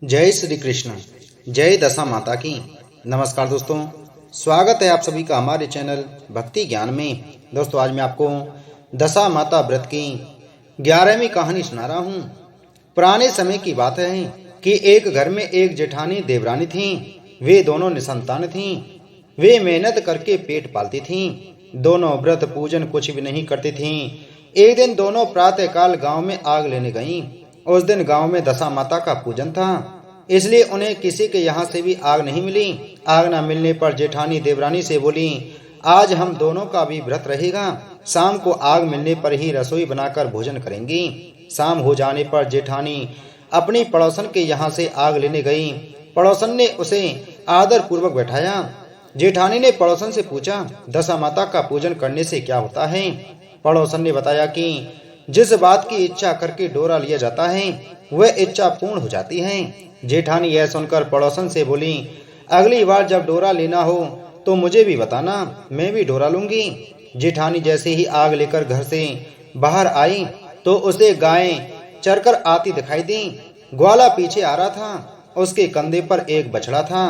जय श्री कृष्ण। जय दशा माता की। नमस्कार दोस्तों, स्वागत है आप सभी का हमारे चैनल भक्ति ज्ञान में। दोस्तों, आज मैं आपको दशा माता व्रत की 11वीं कहानी सुना रहा हूँ। पुराने समय की बात है कि एक घर में एक जेठानी देवरानी थीं। वे दोनों निसंतान थीं। वे मेहनत करके पेट पालती थीं। दोनों व्रत पूजन कुछ भी नहीं करती थीं। एक दिन दोनों प्रातःकाल गांव में आग लेने गईं। उस दिन गांव में दशा माता का पूजन था, इसलिए उन्हें किसी के यहाँ से भी आग नहीं मिली। आग न मिलने पर जेठानी देवरानी से बोली, आज हम दोनों का भी व्रत रहेगा। शाम को आग मिलने पर ही रसोई बनाकर भोजन करेंगी। शाम हो जाने पर जेठानी अपनी पड़ोसन के यहाँ से आग लेने गई। पड़ोसन ने उसे आदर पूर्वक बैठाया। जेठानी ने पड़ोसन से पूछा, दशा माता का पूजन करने से क्या होता है? पड़ोसन ने बताया कि जिस बात की इच्छा करके डोरा लिया जाता है वह इच्छा पूर्ण हो जाती है। जेठानी यह सुनकर पड़ोसन से बोली, अगली बार जब डोरा लेना हो तो मुझे भी बताना, मैं भी डोरा लूंगी। जेठानी जैसे ही आग लेकर घर से बाहर आई तो उसे गायें चरकर आती दिखाई दी। ग्वाला पीछे आ रहा था। उसके कंधे पर एक बछड़ा था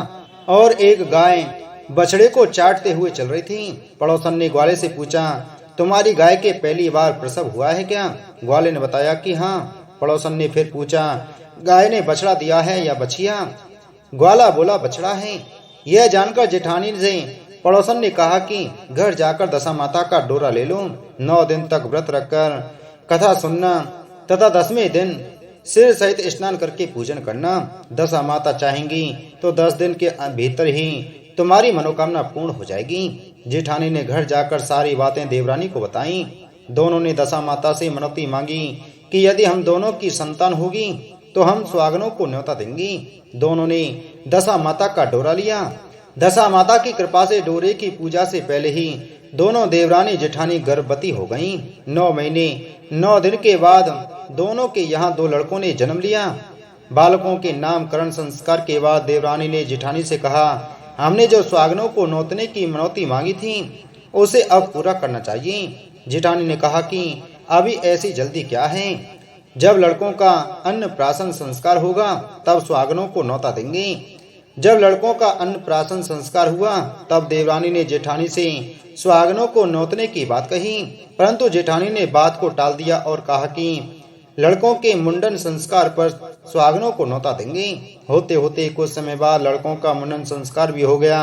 और एक गाय बछड़े को चाटते हुए चल रही थी। पड़ोसन ने ग्वाले से पूछा, तुम्हारी गाय के पहली बार प्रसव हुआ है क्या? ग्वाले ने बताया कि हाँ। पड़ोसन ने फिर पूछा, गाय ने बछड़ा दिया है या बछिया? ग्वाला बोला, बछड़ा है। यह जानकर जेठानी से पड़ोसन ने कहा कि घर जाकर दशा माता का डोरा ले लो। 9 दिन तक व्रत रखकर कथा सुनना तथा 10वें दिन सिर सहित स्नान करके पूजन करना। दशा माता चाहेंगी तो 10 दिन के भीतर ही तुम्हारी मनोकामना पूर्ण हो जाएगी। जेठानी ने घर जाकर सारी बातें देवरानी को बताईं। दोनों ने दशा माता से मनौती मांगी कि यदि हम दोनों की संतान होगी तो हम सुहागनों को न्योता देंगी। दोनों ने दशा माता का डोरा लिया। दशा माता की कृपा से डोरे की पूजा से पहले ही दोनों देवरानी जेठानी गर्भवती हो गईं। 9 महीने 9 दिन के बाद दोनों के यहाँ 2 लड़कों ने जन्म लिया। बालकों के नामकरण संस्कार के बाद देवरानी ने जेठानी से कहा, हमने जो सुहागनों को नौतने की मनौती मांगी थी उसे अब पूरा करना चाहिए। जेठानी ने कहा कि अभी ऐसी जल्दी क्या है? जब लड़कों का अन्नप्राशन संस्कार होगा तब सुहागनों को न्योता देंगे। जब लड़कों का अन्नप्राशन संस्कार हुआ तब देवरानी ने जेठानी से सुहागनों को न्योतने की बात कही, परंतु जेठानी ने बात को टाल दिया और कहा कि लड़कों के मुंडन संस्कार पर सुहागनों को न्योता देंगे। होते होते कुछ समय बाद लड़कों का मुंडन संस्कार भी हो गया।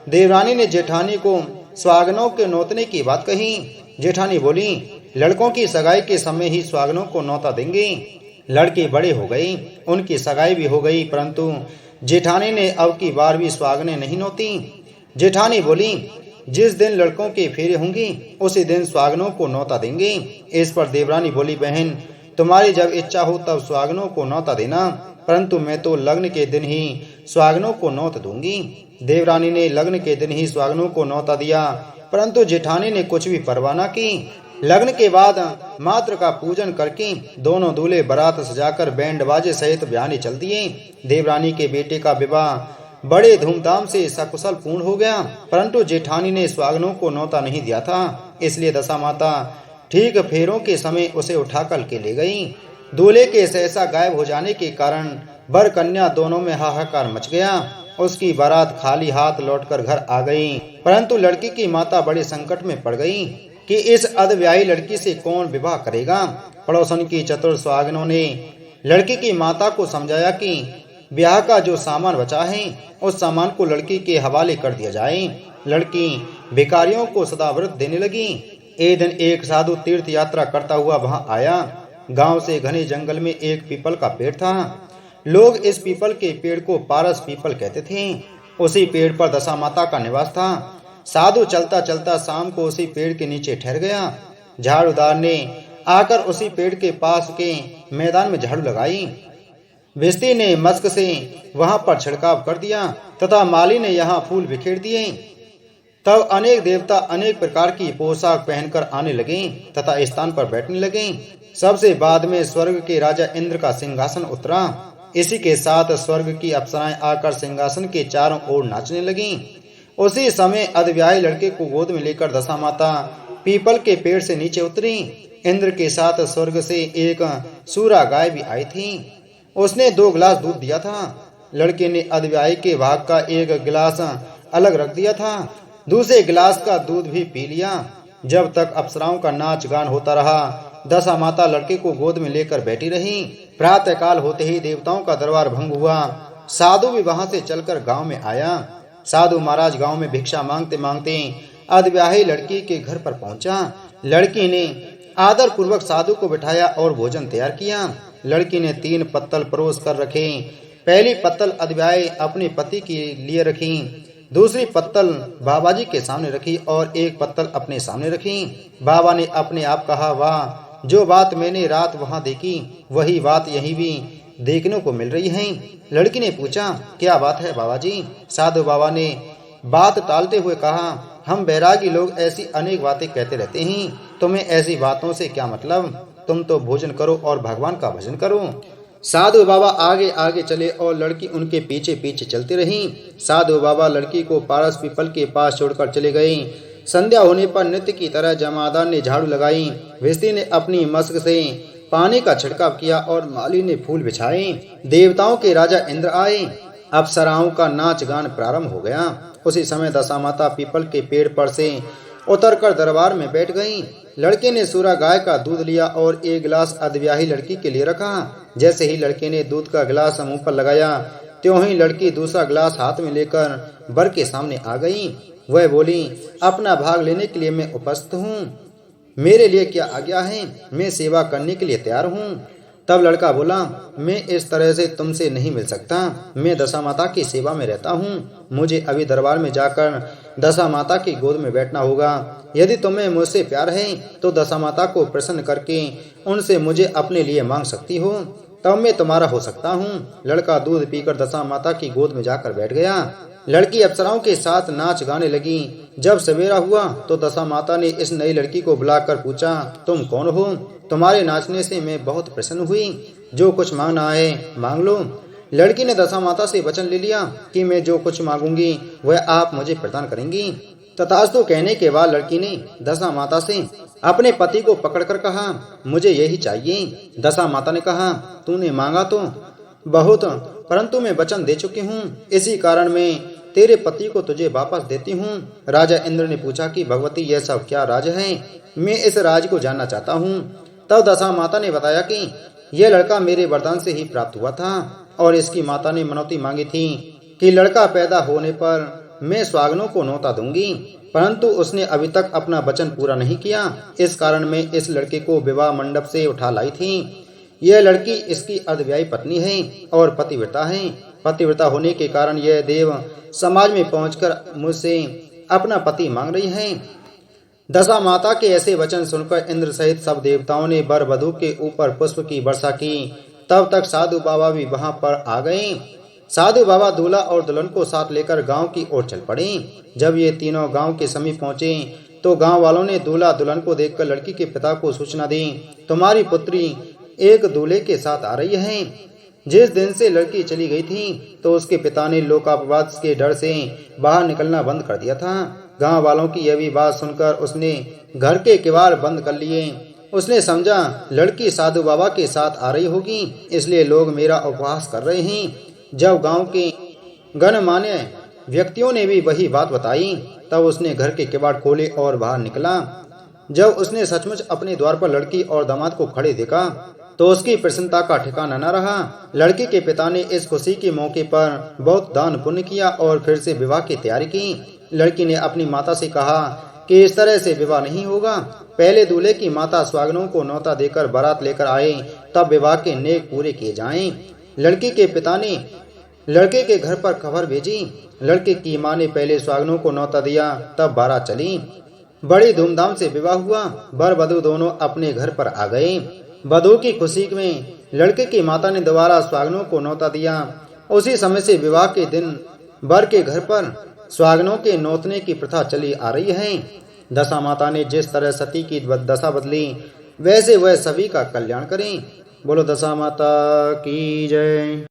देवरानी ने जेठानी को सुहागनों के न्योतने की बात कही। जेठानी बोली, लड़कों की सगाई के समय ही सुहागनों को न्योता देंगे। लड़के बड़े हो गई, उनकी सगाई भी हो गई, परंतु जेठानी ने अब की बार भी सुहागनें नहीं न्योती। जेठानी बोली, जिस दिन लड़कों के फेरे होंगे उसी दिन सुहागनों को न्योता देंगे। इस पर देवरानी बोली, बहन तुम्हारी जब इच्छा हो तब सुहागनों को न्योता देना, परंतु मैं तो लग्न के दिन ही सुहागनों को न्योता दूंगी। देवरानी ने लग्न के दिन ही सुहागनों को न्योता दिया, परंतु जेठानी ने कुछ भी परवाह न की। लग्न के बाद मात्र का पूजन करके दोनों दूल्हे बारात सजाकर बैंड बाजे सहित ब्याहने चल दिए। देवरानी के बेटे का विवाह बड़े धूमधाम से सकुशल पूर्ण हो गया, परंतु जेठानी ने सुहागनों को न्योता नहीं दिया था, इसलिए दशा माता ठीक फेरों के समय उसे उठाकर के ले गई। दूल्हे के सहसा गायब हो जाने के कारण वर कन्या दोनों में हाहाकार मच गया। उसकी बारात खाली हाथ लौटकर घर आ गई, परंतु लड़की की माता बड़े संकट में पड़ गई कि इस अधव्याही लड़की से कौन विवाह करेगा। पड़ोसन की चतुर सुहागनों ने लड़की की माता को समझाया कि ब्याह का जो सामान बचा है उस सामान को लड़की के हवाले कर दिया जाए। लड़की भिखारियों को सदाव्रत देने लगी। एक दिन एक साधु तीर्थ यात्रा करता हुआ वहां आया। गांव से घने जंगल में एक पीपल का पेड़ था। लोग इस पीपल के पेड़ को पारस पीपल कहते थे। उसी पेड़ पर दशा माता का निवास था। साधु चलता चलता शाम को उसी पेड़ के नीचे ठहर गया। झाड़ूदार ने आकर उसी पेड़ के पास के मैदान में झाड़ू लगाई। भिस्ती ने मस्क से वहां पर छिड़काव कर दिया तथा माली ने यहाँ फूल बिखेर दिए। तब अनेक देवता अनेक प्रकार की पोशाक पहनकर आने लगे तथा स्थान पर बैठने लगे। सबसे बाद में स्वर्ग के राजा इंद्र का सिंहासन उतरा। इसी के साथ स्वर्ग की अप्सराएं आकर सिंहासन के चारों ओर नाचने लगीं। उसी समय अधव्याही लड़के को गोद में लेकर दशा माता पीपल के पेड़ से नीचे उतरी। इंद्र के साथ स्वर्ग से एक सूरा गाय भी आई थी। उसने 2 गिलास दूध दिया था। लड़के ने अधव्याही के भाग का 1 गिलास अलग रख दिया था। दूसरे गिलास का दूध भी पी लिया। जब तक अप्सराओं का नाच गान होता रहा, दशा माता लड़के को गोद में लेकर बैठी रही। प्रातःकाल होते ही देवताओं का दरबार भंग हुआ। साधु भी वहां से चलकर गांव में आया। साधु महाराज गांव में भिक्षा मांगते मांगते अधव्याही लड़की के घर पर पहुंचा। लड़की ने आदर पूर्वक साधु को बिठाया और भोजन तैयार किया। लड़की ने 3 पत्तल परोस कर रखे। पहली पत्तल अधव्याही अपने पति के लिए रखी, दूसरी पत्तल बाबा जी के सामने रखी और 1 पत्तल अपने सामने रखी। बाबा ने अपने आप कहा, वाह, जो बात मैंने रात वहां देखी वही बात यहीं भी देखने को मिल रही है। लड़की ने पूछा, क्या बात है बाबा जी? साधु बाबा ने बात टालते हुए कहा, हम बैरागी लोग ऐसी अनेक बातें कहते रहते हैं, तुम्हें ऐसी बातों से क्या मतलब? तुम तो भोजन करो और भगवान का भजन करो। साधु बाबा आगे आगे चले और लड़की उनके पीछे पीछे चलती रही। साधु बाबा लड़की को पारस पीपल के पास छोड़कर चले गए। संध्या होने पर नित्य की तरह जमादार ने झाड़ू लगाई। भिस्ती ने अपनी मस्क से पानी का छिड़काव किया और माली ने फूल बिछाए। देवताओं के राजा इंद्र आए। अप्सराओं का नाच गान प्रारंभ हो गया। उसी समय दशा माता पीपल के पेड़ पर से उतरकर दरबार में बैठ गईं। लड़के ने सूरा गाय का दूध लिया और 1 गिलास अधव्याही लड़की के लिए रखा। जैसे ही लड़के ने दूध का गिलास मुंह पर लगाया, त्यों ही लड़की दूसरा गिलास हाथ में लेकर वर के सामने आ गई। वह बोली, अपना भाग लेने के लिए मैं उपस्थित हूँ। मेरे लिए क्या आज्ञा है? मैं सेवा करने के लिए तैयार हूँ। तब लड़का बोला, मैं इस तरह से तुमसे नहीं मिल सकता। मैं दशा माता की सेवा में रहता हूँ। मुझे अभी दरबार में जाकर दशा माता की गोद में बैठना होगा। यदि तुम्हें मुझसे प्यार है तो दशा माता को प्रसन्न करके उनसे मुझे अपने लिए मांग सकती हो, तब मैं तुम्हारा हो सकता हूँ। लड़का दूध पीकर दशा माता की गोद में जाकर बैठ गया। लड़की अप्सराओं के साथ नाच गाने लगी। जब सवेरा हुआ तो दशा माता ने इस नई लड़की को बुलाकर पूछा, तुम कौन हो? तुम्हारे नाचने से मैं बहुत प्रसन्न हुई। जो कुछ मांगना है मांग लो। लड़की ने दशा माता से वचन ले लिया कि मैं जो कुछ मांगूंगी वह आप मुझे प्रदान करेंगी। तथास्तु कहने के बाद लड़की ने दशा माता से अपने पति को पकड़कर कहा, मुझे यही चाहिए। दशा माता ने कहा, तूने मांगा तो बहुत, परंतु मैं वचन दे चुकी हूँ, इसी कारण मैं तेरे पति को तुझे वापस देती हूँ। राजा इंद्र ने पूछा कि भगवती, यह सब क्या राज है? मैं इस राज को जानना चाहता हूँ। तब दशा माता ने बताया कि यह लड़का मेरे वरदान से ही प्राप्त हुआ था और इसकी माता ने मनौती मांगी थी कि लड़का पैदा होने पर मैं स्वागनों को न्योता दूंगी, परंतु उसने अभी तक अपना वचन पूरा नहीं किया। इस कारण मैं इस लड़के को विवाह मंडप से उठा लाई थी। यह लड़की इसकी अर्धव्याही पत्नी है और पतिव्रता है। पतिव्रता होने के कारण यह देव समाज में पहुंचकर मुझसे अपना पति मांग रही है। दशा माता के ऐसे वचन सुनकर इंद्र सहित सब देवताओं ने वर वधू के ऊपर पुष्प की वर्षा की। तब तक साधु बाबा भी वहां पर आ गए। साधु बाबा दूल्हा और दुल्हन को साथ लेकर गांव की ओर चल पड़े। जब ये तीनों गांव के समीप पहुंचे तो गांव वालों ने दूल्हा दुल्हन को देखकर लड़की के पिता को सूचना दी, तुम्हारी पुत्री एक दूल्हे के साथ आ रही है। जिस दिन से लड़की चली गई थी तो उसके पिता ने लोकापवाद के डर से बाहर निकलना बंद कर दिया था। गांव वालों की यह भी बात सुनकर उसने घर के किवाड़ बंद कर लिए। उसने समझा लड़की साधु बाबा के साथ आ रही होगी, इसलिए लोग मेरा उपहास कर रहे हैं। जब गांव के गणमान्य व्यक्तियों ने भी वही बात बताई, तब उसने घर के किवाड़ खोले और बाहर निकला। जब उसने सचमुच अपने द्वार पर लड़की और दामाद को खड़े देखा तो उसकी प्रसन्नता का ठिकाना न रहा। लड़की के पिता ने इस खुशी के मौके पर बहुत दान पुण्य किया और फिर से विवाह की तैयारी की। लड़की ने अपनी माता से कहा कि इस तरह से विवाह नहीं होगा। पहले दूल्हे की माता स्वागनों को न्योता देकर बारात लेकर आए, तब विवाह के नेक पूरे किए जाएं। लड़की के पिता ने लड़के के घर पर खबर भेजी। लड़के की मां ने पहले स्वागनों को न्योता दिया, तब बारात चली। बड़ी धूमधाम से विवाह हुआ। वर वधू दोनों अपने घर पर आ गए। वधू की खुशी में लड़के की माता ने दोबारा स्वागनों को न्योता दिया। उसी समय से विवाह के दिन वर के घर पर स्वागनों के नौतने की प्रथा चली आ रही है। दशा माता ने जिस तरह सती की दशा बदली, वैसे वह सभी का कल्याण करें। बोलो दशा माता की जय।